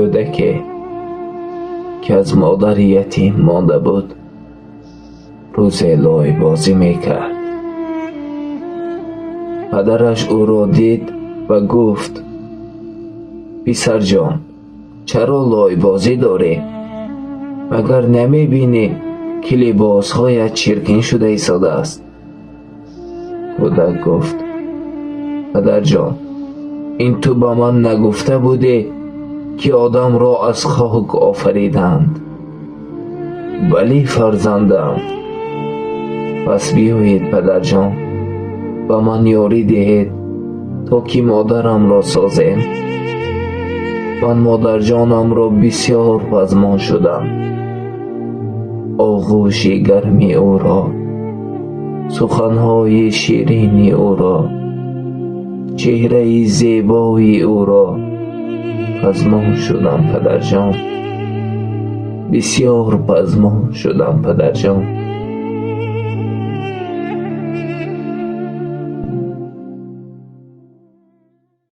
کودکی که از مادر یتیم مانده بود روزی لای بازی میکرد. پدرش او را دید و گفت پسر جان، چرا لای بازی داری؟ مگر نمی بینی که لباسهایت چرکین شده ایستاده است؟ کودک گفت پدر جان، این تو به من نگفته بودی که آدم را از خاک آفریدند؟ ولی فرزندم، پس بیایید پدر جان به من یاری دهید تا که مادرم را سازیم. من مادر جانم را بسیار پزمان شدم. آغوش گرمی او را، سخنهای شیرین او را، چهره زیبای او را پزمان شدم پدر جان. بسیار پزمان شدم پدر جان.